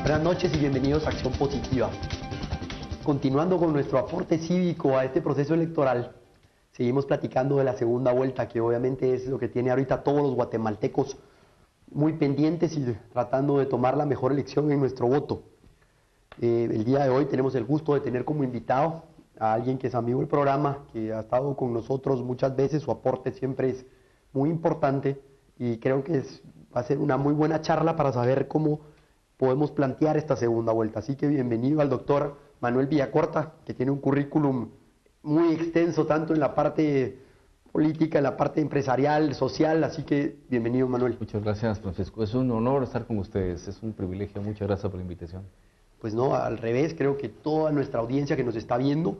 Buenas noches y bienvenidos a Acción Positiva. Continuando con nuestro aporte cívico a este proceso electoral, seguimos platicando de la segunda vuelta, que obviamente es lo que tiene ahorita todos los guatemaltecos muy pendientes y tratando de tomar la mejor elección en nuestro voto. El día de hoy tenemos el gusto de tener como invitado a alguien que es amigo del programa, que ha estado con nosotros muchas veces, su aporte siempre es muy importante y creo que va a ser una muy buena charla para saber cómo podemos plantear esta segunda vuelta. Así que bienvenido al doctor Manuel Villacorta, que tiene un currículum muy extenso, tanto en la parte política, en la parte empresarial, social, así que bienvenido, Manuel. Muchas gracias, Francisco. Es un honor estar con ustedes, es un privilegio. Muchas gracias por la invitación. Pues no, al revés, creo que toda nuestra audiencia que nos está viendo,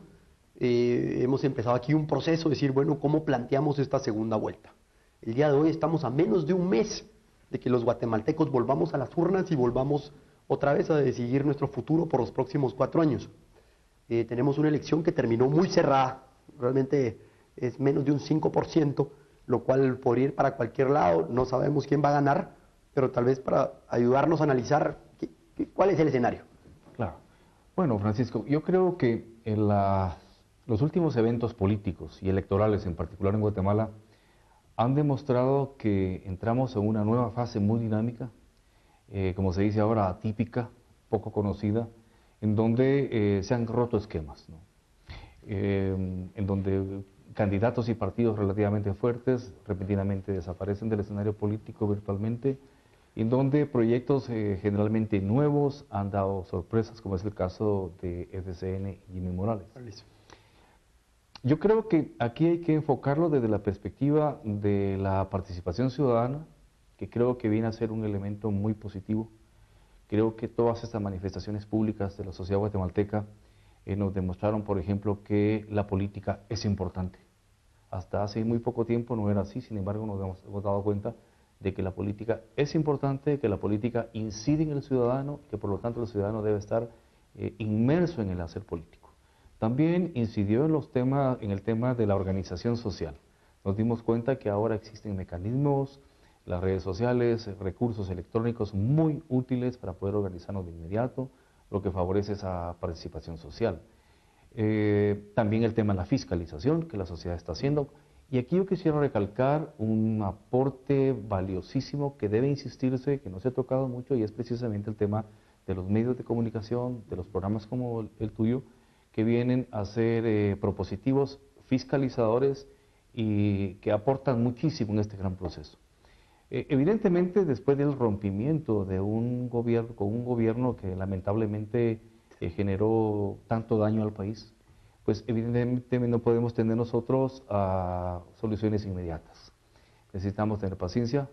hemos empezado aquí un proceso de decir, bueno, ¿cómo planteamos esta segunda vuelta? El día de hoy estamos a menos de un mes de que los guatemaltecos volvamos a las urnas y volvamos otra vez a decidir nuestro futuro por los próximos 4 años. Tenemos una elección que terminó muy cerrada, realmente es menos de un 5%, lo cual podría ir para cualquier lado, no sabemos quién va a ganar, pero tal vez para ayudarnos a analizar cuál es el escenario. Claro. Bueno, Francisco, yo creo que en los últimos eventos políticos y electorales, en particular en Guatemala, han demostrado que entramos en una nueva fase muy dinámica, como se dice ahora, atípica, poco conocida, en donde se han roto esquemas, ¿no? En donde candidatos y partidos relativamente fuertes repentinamente desaparecen del escenario político virtualmente, en donde proyectos generalmente nuevos han dado sorpresas, como es el caso de FCN y Jimmy Morales. Yo creo que aquí hay que enfocarlo desde la perspectiva de la participación ciudadana, que creo que viene a ser un elemento muy positivo. Creo que todas estas manifestaciones públicas de la sociedad guatemalteca nos demostraron, por ejemplo, que la política es importante. Hasta hace muy poco tiempo no era así, sin embargo nos hemos dado cuenta de que la política es importante, que la política incide en el ciudadano, que por lo tanto el ciudadano debe estar inmerso en el hacer político. También incidió en el tema de la organización social. Nos dimos cuenta que ahora existen mecanismos, las redes sociales, recursos electrónicos muy útiles para poder organizarnos de inmediato, lo que favorece esa participación social. También el tema de la fiscalización que la sociedad está haciendo. Y aquí yo quisiera recalcar un aporte valiosísimo que debe insistirse, que no se ha tocado mucho, y es precisamente el tema de los medios de comunicación, de los programas como el tuyo, que vienen a ser propositivos, fiscalizadores y que aportan muchísimo en este gran proceso. Evidentemente, después del rompimiento de un gobierno, con un gobierno que lamentablemente generó tanto daño al país, pues evidentemente no podemos tener nosotros soluciones inmediatas. Necesitamos tener paciencia,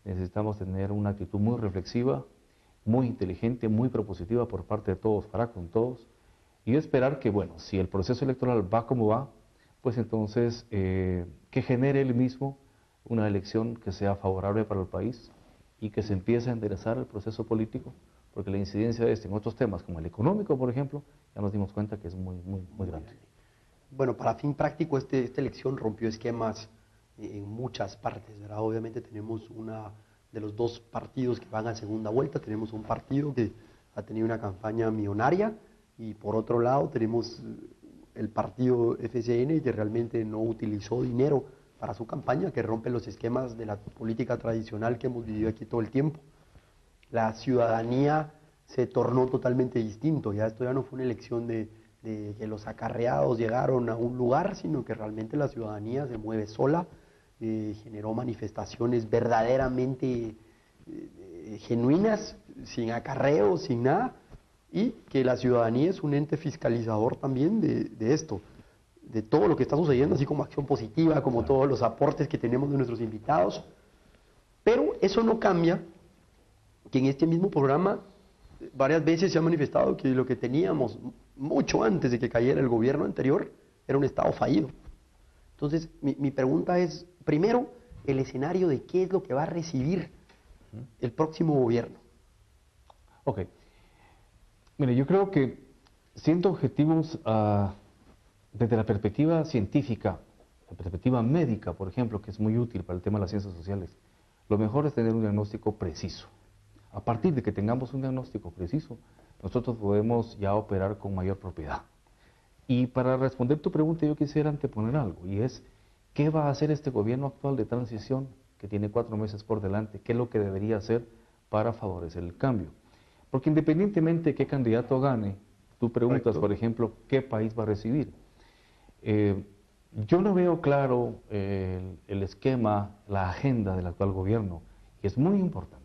necesitamos tener una actitud muy reflexiva, muy inteligente, muy propositiva por parte de todos, para con todos, y esperar que, bueno, si el proceso electoral va como va, pues entonces que genere el mismo una elección que sea favorable para el país y que se empiece a enderezar el proceso político, porque la incidencia de en otros temas, como el económico, por ejemplo, ya nos dimos cuenta que es muy grande. Bueno, para fin práctico, esta elección rompió esquemas en muchas partes, ¿verdad? Obviamente tenemos una de los 2 partidos que van a segunda vuelta, tenemos un partido que ha tenido una campaña millonaria y por otro lado tenemos el partido FCN que realmente no utilizó dinero para su campaña, que rompe los esquemas de la política tradicional que hemos vivido aquí todo el tiempo. La ciudadanía se tornó totalmente distinto, ya esto ya no fue una elección de que los acarreados llegaron a un lugar, sino que realmente la ciudadanía se mueve sola, generó manifestaciones verdaderamente genuinas, sin acarreos, sin nada, y que la ciudadanía es un ente fiscalizador también de esto, de todo lo que está sucediendo, así como Acción Positiva, como todos los aportes que tenemos de nuestros invitados. Pero eso no cambia que en este mismo programa varias veces se ha manifestado que lo que teníamos mucho antes de que cayera el gobierno anterior era un Estado fallido. Entonces, mi pregunta es, primero, el escenario de qué es lo que va a recibir el próximo gobierno. Ok. Mire, yo creo que siendo objetivos desde la perspectiva científica, la perspectiva médica, por ejemplo, que es muy útil para el tema de las ciencias sociales, lo mejor es tener un diagnóstico preciso. A partir de que tengamos un diagnóstico preciso, nosotros podemos ya operar con mayor propiedad. Y para responder tu pregunta yo quisiera anteponer algo, y es, ¿qué va a hacer este gobierno actual de transición que tiene 4 meses por delante? ¿Qué es lo que debería hacer para favorecer el cambio? Porque independientemente de qué candidato gane, tú preguntas, Correcto. por ejemplo, ¿qué país va a recibir? Yo no veo claro el esquema, la agenda del actual gobierno, y es muy importante.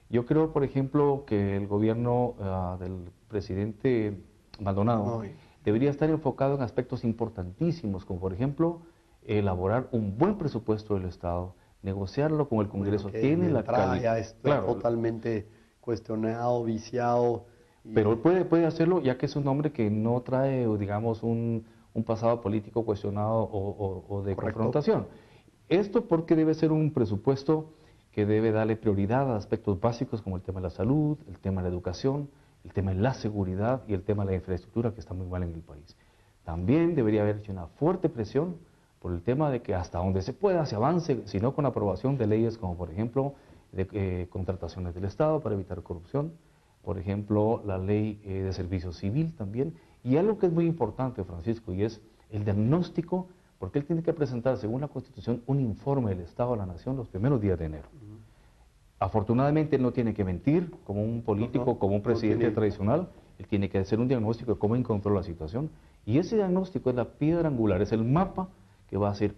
Yo creo, por ejemplo, que el gobierno del presidente Maldonado debería estar enfocado en aspectos importantísimos, como por ejemplo, elaborar un buen presupuesto del Estado, negociarlo con el Congreso. Bueno, Tiene la calidad. Ya está claro, totalmente cuestionado, viciado. pero puede hacerlo ya que es un hombre que no trae, digamos, un pasado político cuestionado o de Correcto. confrontación. Esto porque debe ser un presupuesto que debe darle prioridad a aspectos básicos como el tema de la salud, el tema de la educación, el tema de la seguridad y el tema de la infraestructura que está muy mal en el país. También debería haber hecho una fuerte presión por el tema de que hasta donde se pueda se avance, sino con la aprobación de leyes como por ejemplo de contrataciones del Estado para evitar corrupción, por ejemplo la ley de servicio civil también, y algo que es muy importante, Francisco, y es el diagnóstico, porque él tiene que presentar, según la Constitución, un informe del Estado a la Nación los primeros días de enero. Afortunadamente él no tiene que mentir como un político, como un presidente tradicional, él tiene que hacer un diagnóstico de cómo encontró la situación, y ese diagnóstico es la piedra angular, es el mapa que va a ser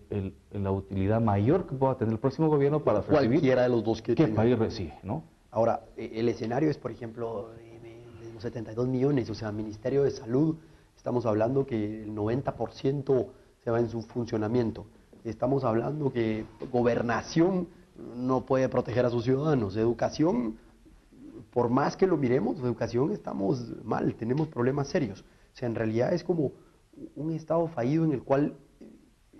la utilidad mayor que pueda tener el próximo gobierno para recibir Cualquiera de los dos que qué tenga. país recibe, ¿no? Ahora, el escenario es, por ejemplo, de los 72 millones, o sea, Ministerio de Salud, estamos hablando que el 90% se va en su funcionamiento. Estamos hablando que Gobernación no puede proteger a sus ciudadanos. Educación, por más que lo miremos, educación estamos mal, tenemos problemas serios. O sea, en realidad es como un Estado fallido en el cual,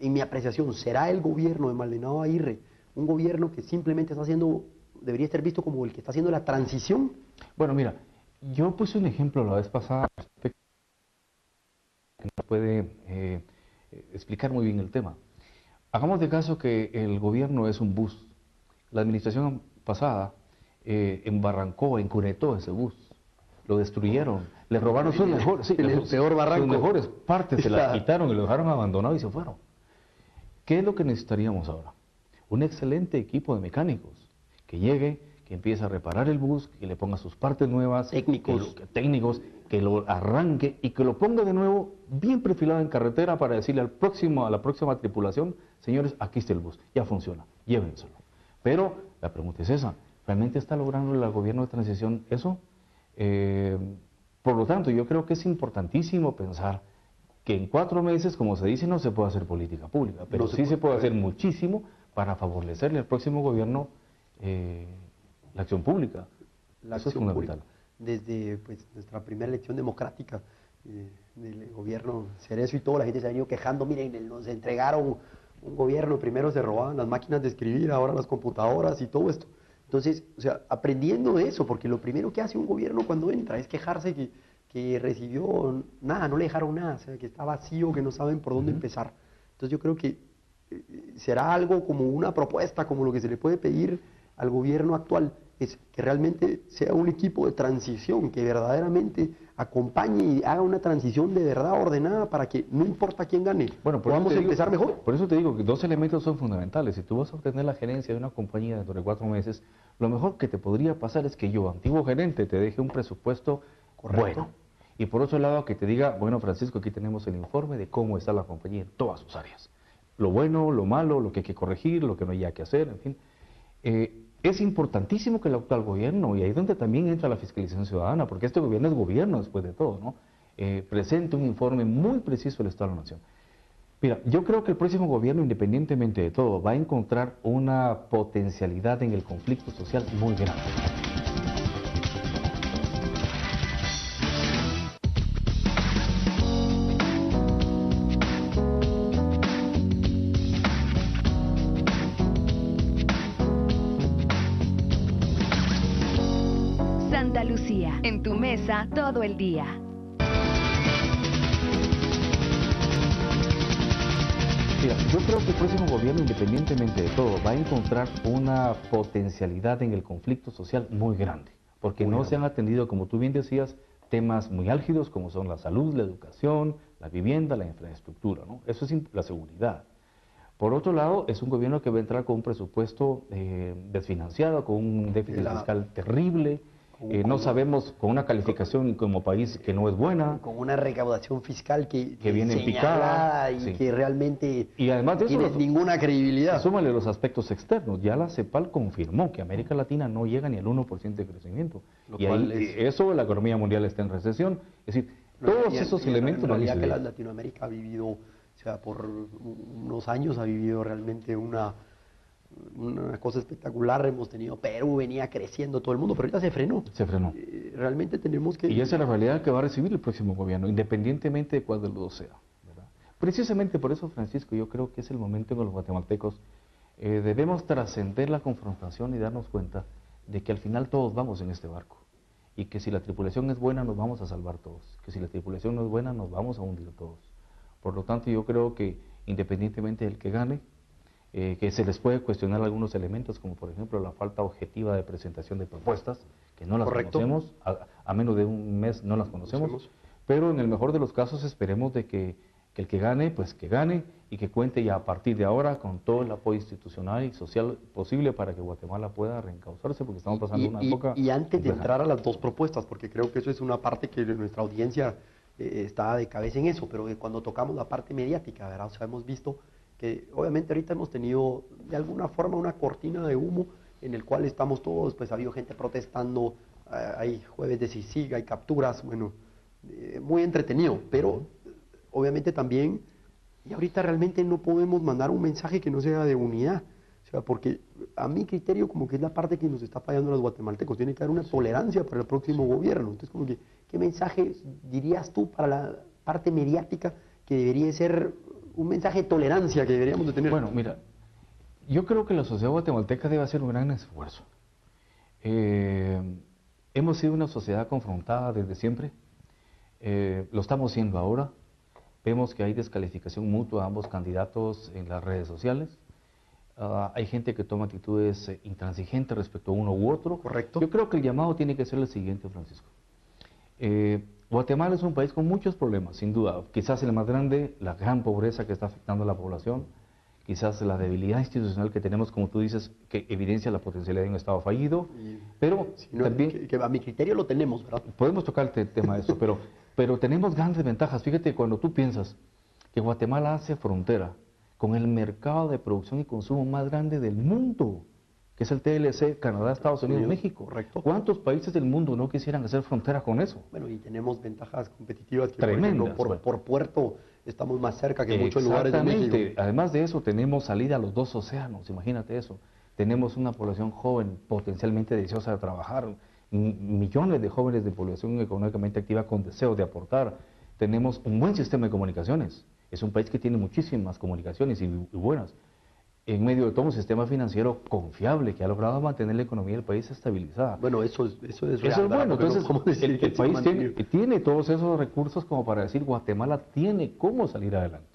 en mi apreciación, será el gobierno de Maldonado Aguirre un gobierno que simplemente está haciendo, debería ser visto como el que está haciendo la transición. Bueno, mira, yo puse un ejemplo la vez pasada que nos puede explicar muy bien el tema. Hagamos de caso que el gobierno es un bus. La administración pasada embarrancó, encunetó ese bus. Lo destruyeron, le robaron sus mejores, sí, peor barranco. Sus mejores partes, se las quitaron y lo dejaron abandonado y se fueron. ¿Qué es lo que necesitaríamos ahora? Un excelente equipo de mecánicos que llegue, que empiece a reparar el bus, que le ponga sus partes nuevas, técnicos, que lo arranque y que lo ponga de nuevo bien perfilado en carretera para decirle a la próxima tripulación, señores, aquí está el bus, ya funciona, llévenselo. Pero la pregunta es esa, ¿realmente está logrando el gobierno de transición eso? Por lo tanto, yo creo que es importantísimo pensar que en 4 meses, como se dice, no se puede hacer política pública, pero sí se puede hacer muchísimo para favorecerle al próximo gobierno la acción pública. Eso es fundamental. Desde pues, nuestra primera elección democrática del gobierno Cerezo y todo, la gente se ha venido quejando, miren, nos entregaron un gobierno, primero se robaban las máquinas de escribir, ahora las computadoras y todo esto. Entonces, o sea, aprendiendo de eso, porque lo primero que hace un gobierno cuando entra es quejarse que recibió nada, no le dejaron nada, o sea, que está vacío, que no saben por dónde empezar. Entonces yo creo que será algo como una propuesta, como lo que se le puede pedir al gobierno actual, es que realmente sea un equipo de transición, que verdaderamente acompañe y haga una transición de verdad ordenada para que no importa quién gane, bueno, podamos empezar mejor. Por eso te digo que 2 elementos son fundamentales. Si tú vas a obtener la gerencia de una compañía dentro de 4 meses, lo mejor que te podría pasar es que yo, antiguo gerente, te deje un presupuesto bueno. Y por otro lado, que te diga, bueno, Francisco, aquí tenemos el informe de cómo está la compañía en todas sus áreas. Lo bueno, lo malo, lo que hay que corregir, lo que no hay que hacer, en fin. Es importantísimo que el actual gobierno, y ahí es donde también entra la fiscalización ciudadana, porque este gobierno es gobierno después de todo, ¿no? Presente un informe muy preciso del Estado de la Nación. Mira, yo creo que el próximo gobierno, independientemente de todo, va a encontrar una potencialidad en el conflicto social muy grande. Santa Lucía, en tu mesa todo el día. Mira, yo creo que el próximo gobierno, independientemente de todo, va a encontrar una potencialidad en el conflicto social muy grande, porque no se han atendido, como tú bien decías, temas muy álgidos como son la salud, la educación, la vivienda, la infraestructura, ¿no? Eso es la seguridad. Por otro lado, es un gobierno que va a entrar con un presupuesto desfinanciado, con un déficit fiscal terrible. No sabemos, con una calificación como país que no es buena. Con una recaudación fiscal que viene en picada. Y que realmente y además de eso, tiene ninguna credibilidad. Súmale los aspectos externos. Ya la CEPAL confirmó que América Latina no llega ni al 1% de crecimiento. Y ahí, eso, la economía mundial está en recesión. Es decir, todos esos elementos van a incidir. Que Latinoamérica ha vivido, o sea, por unos años ha vivido realmente una cosa espectacular. Hemos tenido Perú, venía creciendo todo el mundo, pero ahorita se frenó. Se frenó. Realmente tenemos que... Y esa es la realidad que va a recibir el próximo gobierno, independientemente de cuál de los dos sea, ¿verdad? Precisamente por eso, Francisco, yo creo que es el momento en que los guatemaltecos debemos trascender la confrontación y darnos cuenta de que al final todos vamos en este barco. Y que si la tripulación es buena, nos vamos a salvar todos. Que si la tripulación no es buena, nos vamos a hundir todos. Por lo tanto, yo creo que independientemente del que gane, que se les puede cuestionar algunos elementos, como por ejemplo la falta objetiva de presentación de propuestas, que no las conocemos, a menos de un mes no las conocemos, pero en el mejor de los casos esperemos de que el que gane, pues que gane, y que cuente ya a partir de ahora con todo el apoyo institucional y social posible para que Guatemala pueda reencauzarse, porque estamos pasando una época... Y antes de entrar a las dos propuestas, porque creo que eso es una parte que nuestra audiencia está de cabeza en eso, pero cuando tocamos la parte mediática, ¿verdad? O sea, hemos visto que obviamente ahorita hemos tenido de alguna forma una cortina de humo en el cual estamos todos, pues ha habido gente protestando, hay jueves de CICIG, hay capturas, bueno, muy entretenido, pero obviamente también, y ahorita realmente no podemos mandar un mensaje que no sea de unidad, o sea, porque a mi criterio como que es la parte que nos está fallando a los guatemaltecos, tiene que haber una tolerancia para el próximo gobierno. Entonces como que, ¿qué mensaje dirías tú para la parte mediática que debería ser un mensaje de tolerancia que deberíamos de tener? Bueno, mira, yo creo que la sociedad guatemalteca debe hacer un gran esfuerzo. Hemos sido una sociedad confrontada desde siempre, lo estamos siendo ahora. Vemos que hay descalificación mutua a ambos candidatos en las redes sociales. Hay gente que toma actitudes intransigentes respecto a uno u otro. Correcto. Yo creo que el llamado tiene que ser el siguiente, Francisco. Guatemala es un país con muchos problemas, sin duda. Quizás el más grande, la gran pobreza que está afectando a la población, quizás la debilidad institucional que tenemos, como tú dices, que evidencia la potencialidad de un Estado fallido, pero si no, también... que a mi criterio lo tenemos, ¿verdad? Podemos tocar el tema de eso, pero tenemos grandes ventajas. Fíjate, cuando tú piensas que Guatemala hace frontera con el mercado de producción y consumo más grande del mundo, que es el TLC, Canadá, Estados Unidos, México. Correcto. ¿Cuántos países del mundo no quisieran hacer frontera con eso? Bueno, y tenemos ventajas competitivas que, tremendas, por ejemplo, por puerto estamos más cerca que muchos lugares de México. Además de eso, tenemos salida a los dos océanos, imagínate eso. Tenemos una población joven, potencialmente deseosa de trabajar, millones de jóvenes de población económicamente activa con deseo de aportar. Tenemos un buen sistema de comunicaciones. Es un país que tiene muchísimas comunicaciones y buenas. En medio de todo un sistema financiero confiable que ha logrado mantener la economía del país estabilizada. Bueno, eso es real, bueno. Entonces, el país tiene todos esos recursos como para decir Guatemala tiene cómo salir adelante.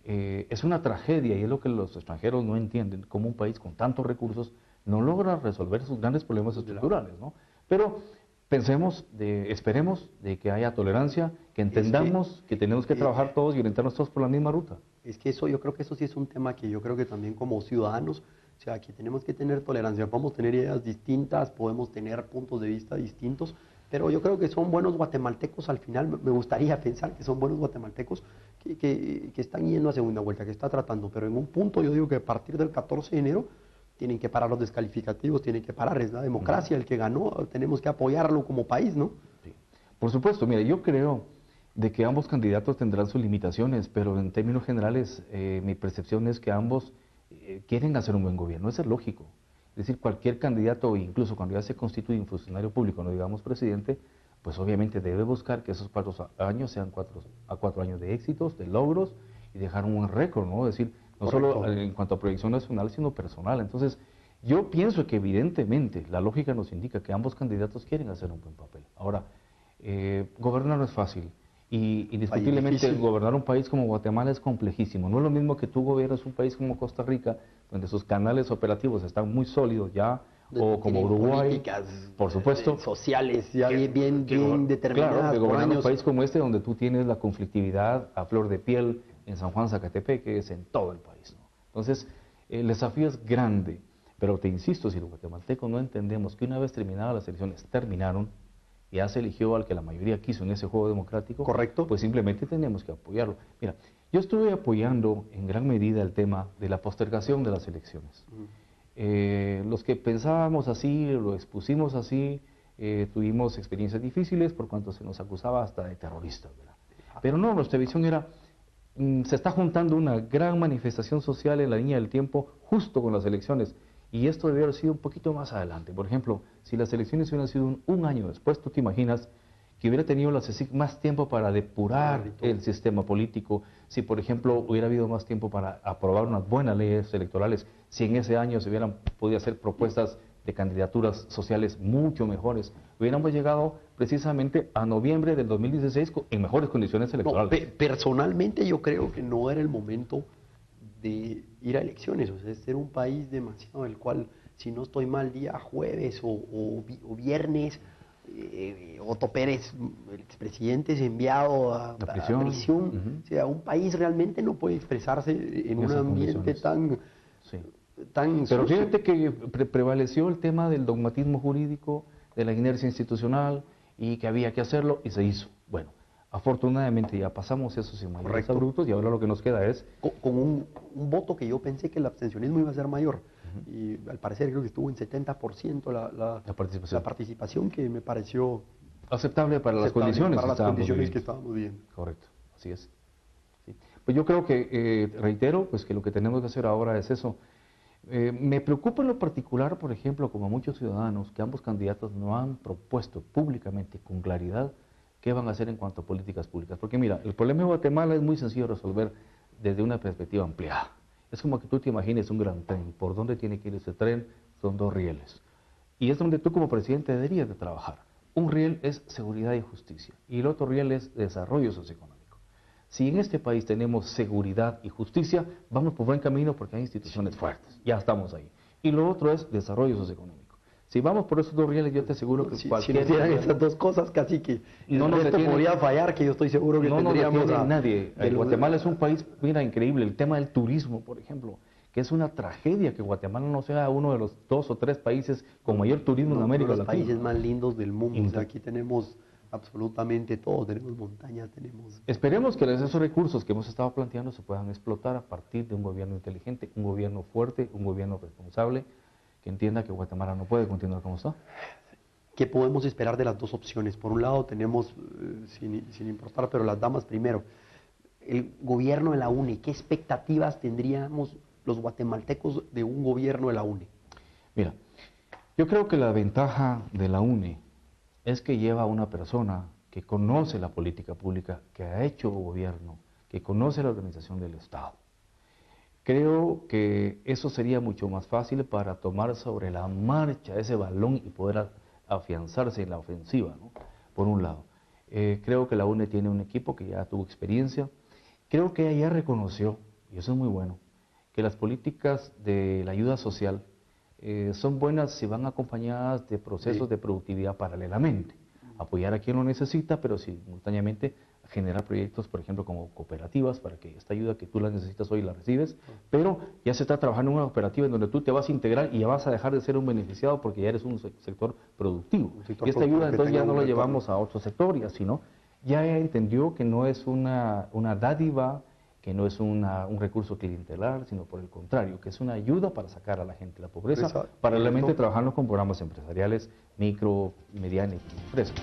Es una tragedia y es lo que los extranjeros no entienden, cómo un país con tantos recursos no logra resolver sus grandes problemas estructurales, ¿no? Pero esperemos de que haya tolerancia, que entendamos que tenemos que trabajar todos y orientarnos todos por la misma ruta. Es que yo creo que eso sí es un tema que yo creo que también como ciudadanos, o sea, que tenemos que tener tolerancia, podemos tener ideas distintas, podemos tener puntos de vista distintos, pero yo creo que son buenos guatemaltecos al final, me gustaría pensar que son buenos guatemaltecos que están yendo a segunda vuelta, que está tratando, pero en un punto yo digo que a partir del 14 de enero tienen que parar los descalificativos, tienen que parar, es la democracia, el que ganó, tenemos que apoyarlo como país, ¿no? Sí. Por supuesto, mira, yo creo de que ambos candidatos tendrán sus limitaciones, pero en términos generales mi percepción es que ambos quieren hacer un buen gobierno, eso es lógico. Es decir, cualquier candidato, incluso cuando ya se constituye un funcionario público, no digamos presidente, pues obviamente debe buscar que esos 4 años sean 4 años de éxitos, de logros y dejar un buen récord, ¿no? Es decir, no Correcto. solo en cuanto a proyección nacional, sino personal. Entonces, yo pienso que evidentemente la lógica nos indica que ambos candidatos quieren hacer un buen papel. Ahora, gobernar no es fácil Y indiscutiblemente difícil. gobernar un país como Guatemala es complejísimo. No es lo mismo que tú gobiernes un país como Costa Rica, donde sus canales operativos están muy sólidos ya, o como Tienen Uruguay, políticas, por supuesto. sociales ya bien Claro, determinadas que por gobernar un años. país como este, donde tú tienes la conflictividad a flor de piel en San Juan Zacatepeque, es en todo el país, ¿no? Entonces, el desafío es grande, pero te insisto, si los guatemaltecos no entendemos que una vez terminadas las elecciones, terminaron, ya se eligió al que la mayoría quiso en ese juego democrático, Correcto. pues simplemente tenemos que apoyarlo. Mira, yo estuve apoyando en gran medida el tema de la postergación de las elecciones. Los que pensábamos así, lo expusimos así, tuvimos experiencias difíciles por cuanto se nos acusaba hasta de terroristas, ¿verdad? Pero no, nuestra visión era, se está juntando una gran manifestación social en la línea del tiempo justo con las elecciones, y esto debió haber sido un poquito más adelante. Por ejemplo, si las elecciones hubieran sido un año después, tú te imaginas que hubiera tenido la CECIC más tiempo para depurar el sistema político, si por ejemplo hubiera habido más tiempo para aprobar unas buenas leyes electorales, si en ese año se hubieran podido hacer propuestas de candidaturas sociales mucho mejores, hubiéramos llegado precisamente a noviembre del 2016 en mejores condiciones electorales. No, personalmente yo creo que no era el momento de ir a elecciones, o sea, es ser un país demasiado, el cual, si no estoy mal, día jueves o viernes, Otto Pérez, el expresidente, es enviado a prisión. O sea, un país realmente no puede expresarse en un ambiente tan Pero sucio. fíjate que prevaleció el tema del dogmatismo jurídico, de la inercia institucional, y que había que hacerlo, y se hizo. Bueno, afortunadamente ya pasamos esos sin mayores abruptos, y ahora lo que nos queda es... Con un voto que yo pensé que el abstencionismo iba a ser mayor, y al parecer creo que estuvo en 70% la participación, que me pareció aceptable para las condiciones, que estábamos viendo. Correcto, así es. Sí. Pues yo creo que, reitero, pues que lo que tenemos que hacer ahora es eso. Me preocupa en lo particular, por ejemplo, como a muchos ciudadanos, que ambos candidatos no han propuesto públicamente, con claridad, qué van a hacer en cuanto a políticas públicas. Porque mira, el problema de Guatemala es muy sencillo de resolver desde una perspectiva ampliada. Es como que tú te imagines un gran tren. ¿Por dónde tiene que ir ese tren? Son 2 rieles. Y es donde tú como presidente deberías de trabajar. Un riel es seguridad y justicia, y el otro riel es desarrollo socioeconómico. Si en este país tenemos seguridad y justicia, vamos por buen camino porque hay instituciones fuertes, ya estamos ahí. Y lo otro es desarrollo socioeconómico. Si vamos por esos 2 rieles, yo te aseguro que si nos dieran esas 2 cosas, casi que no nos podría fallar, que yo estoy seguro que tendríamos nadie. Guatemala es un país, mira, increíble. El tema del turismo, por ejemplo, que es una tragedia que Guatemala no sea uno de los 2 o 3 países con mayor turismo en América Latina. Los países más lindos del mundo. O sea, aquí tenemos absolutamente todo, tenemos montañas, tenemos... Esperemos que esos recursos que hemos estado planteando se puedan explotar a partir de un gobierno inteligente, un gobierno fuerte, un gobierno responsable, que entienda que Guatemala no puede continuar como está. ¿Qué podemos esperar de las 2 opciones? Por un lado tenemos, sin importar, pero las damas primero, el gobierno de la UNE. ¿Qué expectativas tendríamos los guatemaltecos de un gobierno de la UNE? Mira, yo creo que la ventaja de la UNE es que lleva a una persona que conoce la política pública, que ha hecho gobierno, que conoce la organización del Estado. Creo que eso sería mucho más fácil para tomar sobre la marcha ese balón y poder afianzarse en la ofensiva, ¿no? Por un lado. Creo que la UNE tiene un equipo que ya tuvo experiencia. Creo que ella reconoció, y eso es muy bueno, que las políticas de la ayuda social son buenas si van acompañadas de procesos de productividad paralelamente. Apoyar a quien lo necesita, pero simultáneamente generar proyectos, por ejemplo, como cooperativas, para que esta ayuda que tú la necesitas hoy la recibes, pero ya se está trabajando en una cooperativa en donde tú te vas a integrar y ya vas a dejar de ser un beneficiado porque ya eres un sector productivo. Y esta ayuda entonces ya no la llevamos a otro sector, y así, ¿no? Ya entendió que no es una dádiva, que no es un recurso clientelar, sino por el contrario, que es una ayuda para sacar a la gente de la pobreza, paralelamente trabajando con programas empresariales, micro, mediana y empresas.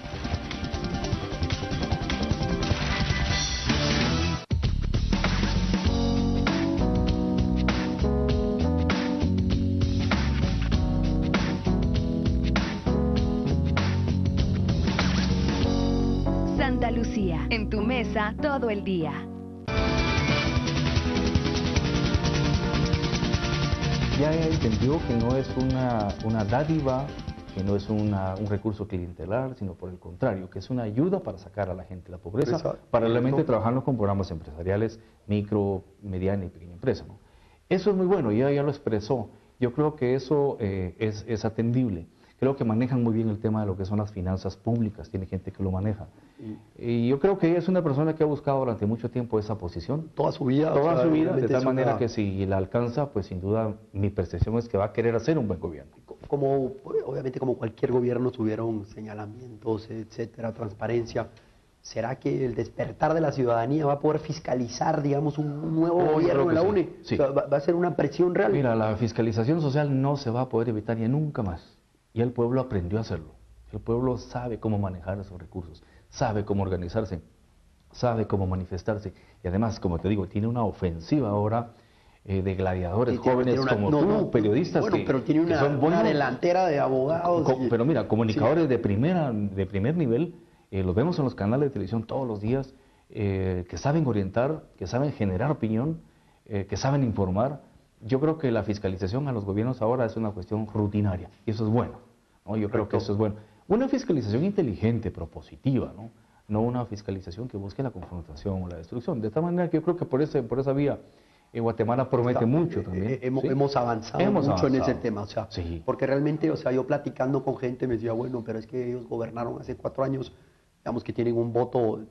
Santa Lucía, en tu mesa todo el día. Ya entendió que no es una dádiva, que no es un recurso clientelar, sino por el contrario, que es una ayuda para sacar a la gente de la pobreza, paralelamente trabajando con programas empresariales, micro, mediana y pequeña empresa, ¿no? Eso es muy bueno, ya lo expresó. Yo creo que eso es atendible. Creo que manejan muy bien el tema de lo que son las finanzas públicas, tiene gente que lo maneja. Y yo creo que ella es una persona que ha buscado durante mucho tiempo esa posición. Toda su vida. Toda su vida, de tal manera que si la alcanza, pues sin duda mi percepción es que va a querer hacer un buen gobierno. Obviamente como cualquier gobierno tuvieron señalamientos, etcétera, transparencia. ¿Será que el despertar de la ciudadanía va a poder fiscalizar, digamos, un nuevo gobierno de la UNE? Sí. O sea, ¿va a ser una presión real? Mira, la fiscalización social no se va a poder evitar ya nunca más. Y el pueblo aprendió a hacerlo. El pueblo sabe cómo manejar esos recursos, sabe cómo organizarse, sabe cómo manifestarse. Y además, como te digo, tiene una ofensiva ahora de gladiadores jóvenes como tú, periodistas pero tiene una delantera de abogados. Pero mira, comunicadores de primer nivel, los vemos en los canales de televisión todos los días, que saben orientar, que saben generar opinión, que saben informar. Yo creo que la fiscalización a los gobiernos ahora es una cuestión rutinaria, y eso es bueno, ¿no? Yo creo que eso es bueno. Una fiscalización inteligente, propositiva, ¿no? No una fiscalización que busque la confrontación o la destrucción. De tal manera que yo creo que por esa vía Guatemala promete mucho también. Hemos avanzado mucho en ese tema, o sea, porque realmente, o sea, yo platicando con gente me decía, bueno, pero es que ellos gobernaron hace 4 años, digamos que tienen un voto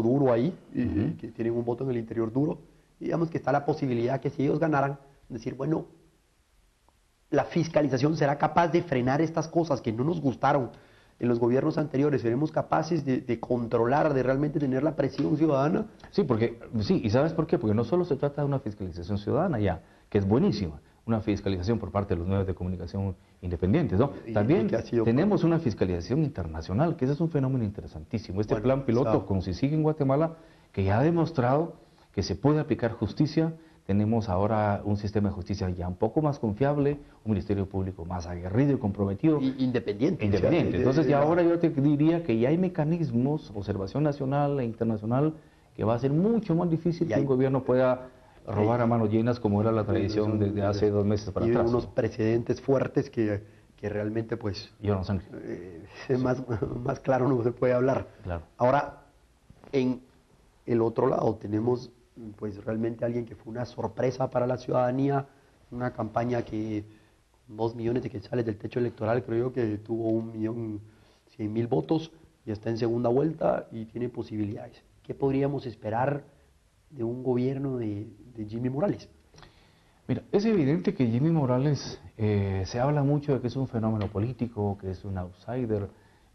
duro ahí, que tienen un voto en el interior duro, y digamos que está la posibilidad que si ellos ganaran, decir, bueno, la fiscalización será capaz de frenar estas cosas que no nos gustaron en los gobiernos anteriores, seremos capaces de controlar, de realmente tener la presión ciudadana. Sí, ¿y sabes por qué? Porque no solo se trata de una fiscalización ciudadana ya, que es buenísima, una fiscalización por parte de los medios de comunicación independientes, ¿no? También tenemos una fiscalización internacional, que ese es un fenómeno interesantísimo. Este plan piloto con CICIG en Guatemala, que ya ha demostrado que se puede aplicar justicia. Tenemos ahora un sistema de justicia ya un poco más confiable, un ministerio público más aguerrido y comprometido. Independiente. Entonces ya ahora yo te diría que ya hay mecanismos, observación nacional e internacional, que va a ser mucho más difícil que un gobierno pueda robar a manos llenas como era la tradición desde hace 2 meses para atrás. Y unos precedentes fuertes que realmente pues... Lloran sangre. Más claro no se puede hablar. Claro. Ahora, en el otro lado tenemos pues realmente alguien que fue una sorpresa para la ciudadanía, una campaña que con 2 millones de quetzales del techo electoral, creo yo que tuvo 1.100.000 votos y está en segunda vuelta y tiene posibilidades. ¿Qué podríamos esperar de un gobierno de Jimmy Morales? Mira, es evidente que Jimmy Morales, se habla mucho de que es un fenómeno político, que es un outsider,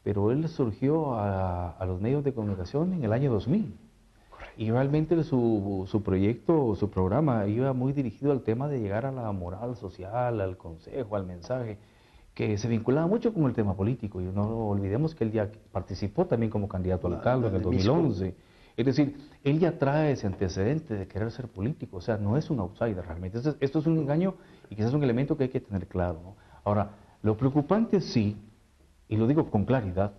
pero él surgió a los medios de comunicación en el año 2000. Y realmente su proyecto, su programa, iba muy dirigido al tema de llegar a la moral social, al consejo, al mensaje, que se vinculaba mucho con el tema político. Y no olvidemos que él ya participó también como candidato al alcalde en el 2011. Es decir, él ya trae ese antecedente de querer ser político, o sea, no es un outsider realmente. Esto es un engaño y quizás es un elemento que hay que tener claro, ¿no? Ahora, lo preocupante sí, y lo digo con claridad,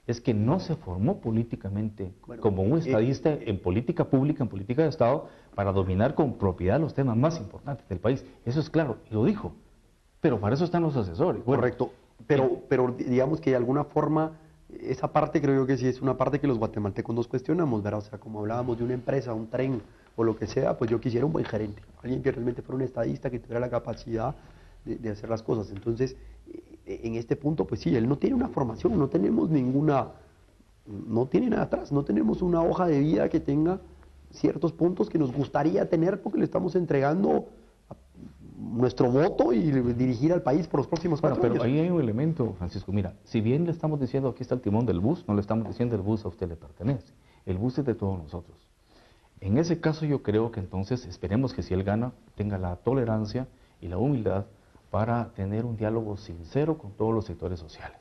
es que no se formó políticamente como un estadista en política pública, en política de Estado, para dominar con propiedad los temas más importantes del país. Eso es claro, y lo dijo. Pero para eso están los asesores. Correcto, pero digamos que de alguna forma, esa parte creo yo que sí es una parte que los guatemaltecos nos cuestionamos, ¿verdad? O sea, como hablábamos de una empresa, un tren o lo que sea, pues yo quisiera un buen gerente, alguien que realmente fuera un estadista, que tuviera la capacidad de hacer las cosas. Entonces, en este punto, pues sí, él no tiene una formación, no tenemos no tiene nada atrás, no tenemos una hoja de vida que tenga ciertos puntos que nos gustaría tener porque le estamos entregando nuestro voto y dirigir al país por los próximos 4 años. Pero ahí hay un elemento, Francisco, mira, si bien le estamos diciendo aquí está el timón del bus, no le estamos diciendo el bus a usted le pertenece, el bus es de todos nosotros. En ese caso yo creo que entonces esperemos que si él gana, tenga la tolerancia y la humildad para tener un diálogo sincero con todos los sectores sociales.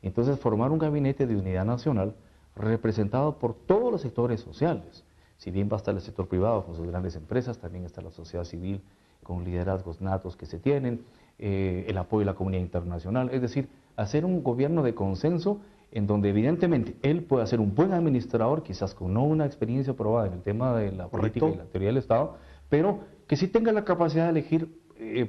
Y entonces formar un gabinete de unidad nacional representado por todos los sectores sociales. Si bien va a estar el sector privado con sus grandes empresas, también está la sociedad civil con liderazgos natos que se tienen, el apoyo de la comunidad internacional, es decir, hacer un gobierno de consenso en donde evidentemente él puede ser un buen administrador, quizás con no una experiencia probada en el tema de la política y la teoría del Estado, pero que sí tenga la capacidad de elegir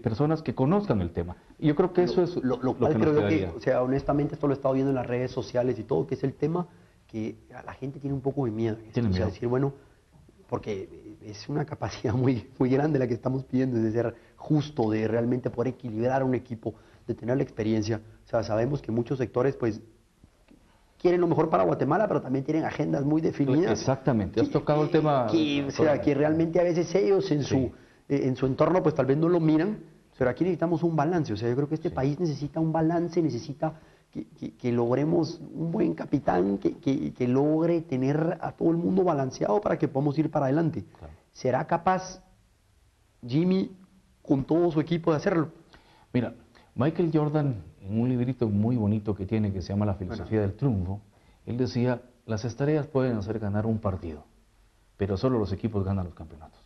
personas que conozcan el tema. Y yo creo que eso es lo lo cual que nos creo que, quedaría. o sea, honestamente esto lo he estado viendo en las redes sociales y todo, que es el tema que a la gente tiene un poco de miedo. Tiene O sea, miedo. decir, bueno, porque es una capacidad muy, muy grande la que estamos pidiendo, de ser justo, de realmente poder equilibrar un equipo, de tener la experiencia. O sea, sabemos que muchos sectores, pues, quieren lo mejor para Guatemala, pero también tienen agendas muy definidas. Exactamente, has tocado el tema. O sea, que realmente a veces ellos Sí. en su entorno, pues tal vez no lo miran, pero aquí necesitamos un balance. O sea, yo creo que este país necesita un balance, necesita que logremos un buen capitán, que logre tener a todo el mundo balanceado para que podamos ir para adelante. Claro. ¿Será capaz Jimmy con todo su equipo de hacerlo? Mira, Michael Jordan, en un librito muy bonito que tiene, que se llama La filosofía del triunfo, él decía, las estrellas pueden hacer ganar un partido, pero solo los equipos ganan los campeonatos.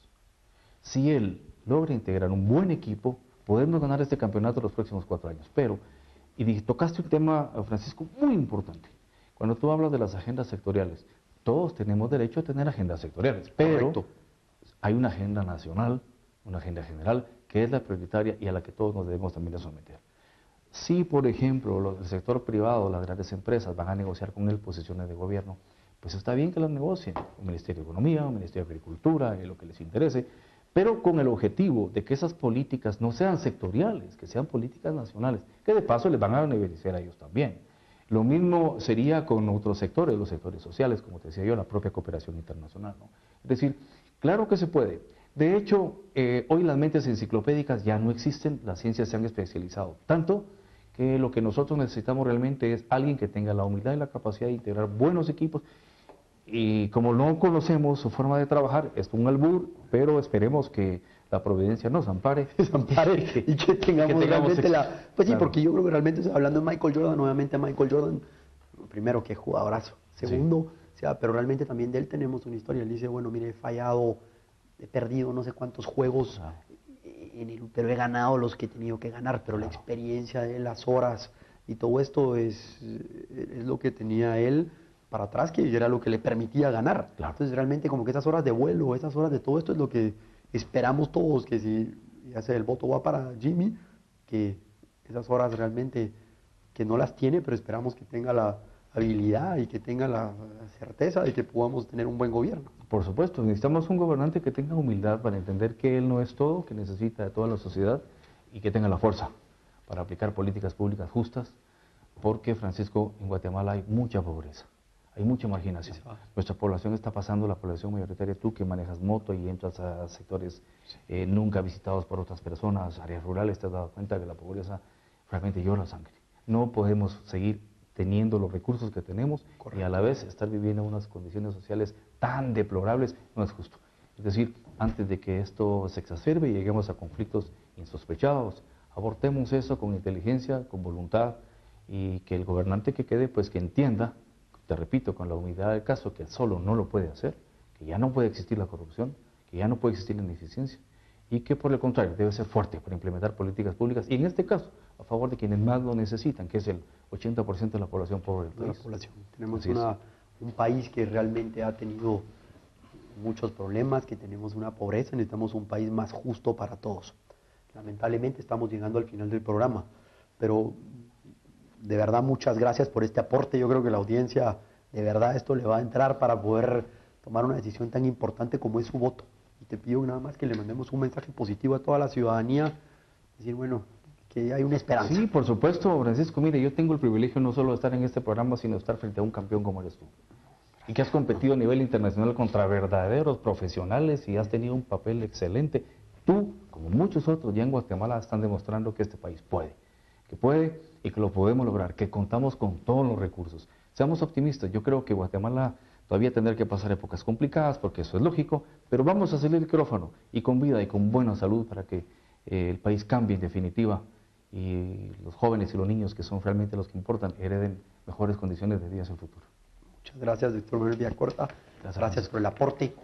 Si él logra integrar un buen equipo, podemos ganar este campeonato los próximos 4 años. Pero, tocaste un tema, Francisco, muy importante. Cuando tú hablas de las agendas sectoriales, todos tenemos derecho a tener agendas sectoriales, pero Correcto. hay una agenda nacional, una agenda general, que es la prioritaria y a la que todos nos debemos también de someter. Si, por ejemplo, el sector privado, las grandes empresas van a negociar con él posiciones de gobierno, pues está bien que las negocien, un Ministerio de Economía, un Ministerio de Agricultura, lo que les interese, pero con el objetivo de que esas políticas no sean sectoriales, que sean políticas nacionales, que de paso les van a beneficiar a ellos también. Lo mismo sería con otros sectores, los sectores sociales, como te decía yo, la propia cooperación internacional, ¿no? Es decir, claro que se puede. De hecho, hoy las mentes enciclopédicas ya no existen, las ciencias se han especializado tanto que lo que nosotros necesitamos realmente es alguien que tenga la humildad y la capacidad de integrar buenos equipos. Y como no conocemos su forma de trabajar, es un albur, pero esperemos que la providencia nos ampare. Y que tengamos realmente la... Pues sí, claro. porque yo creo que realmente, hablando de Michael Jordan, obviamente Michael Jordan, primero que jugadorazo, segundo, o sea, pero realmente también de él tenemos una historia. Él dice, bueno, mire, he fallado, he perdido no sé cuántos juegos, pero he ganado los que he tenido que ganar, pero la experiencia de él, las horas y todo esto es lo que tenía él para atrás, que era lo que le permitía ganar. Claro. Entonces realmente como que esas horas de vuelo, esas horas de todo esto es lo que esperamos todos, que si ya sea el voto va para Jimmy, que esas horas realmente que no las tiene, pero esperamos que tenga la habilidad y que tenga la certeza de que podamos tener un buen gobierno. Por supuesto, necesitamos un gobernante que tenga humildad para entender que él no es todo, que necesita de toda la sociedad y que tenga la fuerza para aplicar políticas públicas justas, porque, Francisco, en Guatemala hay mucha pobreza, hay mucha marginación. Nuestra población está pasando, la población mayoritaria, tú que manejas moto y entras a sectores nunca visitados por otras personas, áreas rurales, te has dado cuenta que la pobreza realmente llora sangre. No podemos seguir teniendo los recursos que tenemos y a la vez estar viviendo unas condiciones sociales tan deplorables, no es justo. Es decir, antes de que esto se exacerbe y lleguemos a conflictos insospechados, abortemos eso con inteligencia, con voluntad y que el gobernante que quede, pues que entienda, te repito, con la humildad del caso, que solo no lo puede hacer, que ya no puede existir la corrupción, que ya no puede existir la ineficiencia y que por el contrario debe ser fuerte para implementar políticas públicas y en este caso a favor de quienes más lo necesitan, que es el 80% de la población pobre del país. Tenemos un país que realmente ha tenido muchos problemas, que tenemos una pobreza, necesitamos un país más justo para todos. Lamentablemente estamos llegando al final del programa, pero de verdad muchas gracias por este aporte. Yo creo que la audiencia, de verdad esto le va a entrar para poder tomar una decisión tan importante como es su voto. Y te pido nada más que le mandemos un mensaje positivo a toda la ciudadanía, decir, bueno, que hay una esperanza. Sí, por supuesto, Francisco. Mire, yo tengo el privilegio no solo de estar en este programa, sino de estar frente a un campeón como eres tú. Y que has competido a nivel internacional contra verdaderos profesionales y has tenido un papel excelente. Tú, como muchos otros ya en Guatemala, están demostrando que este país puede. Que puede y que lo podemos lograr, que contamos con todos los recursos. Seamos optimistas. Yo creo que Guatemala todavía tendrá que pasar épocas complicadas, porque eso es lógico, pero vamos a salir del quirófano y con vida y con buena salud para que el país cambie en definitiva y los jóvenes y los niños, que son realmente los que importan, hereden mejores condiciones de vida en el futuro. Muchas gracias, doctor Manuel Villacorta. Gracias por el aporte.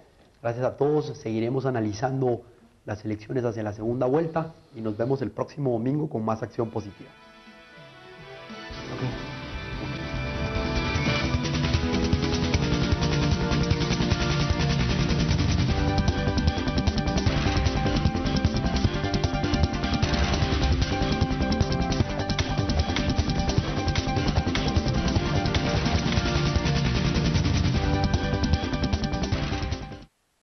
Gracias a todos. Seguiremos analizando las elecciones hacia la segunda vuelta y nos vemos el próximo domingo con más Acción Positiva.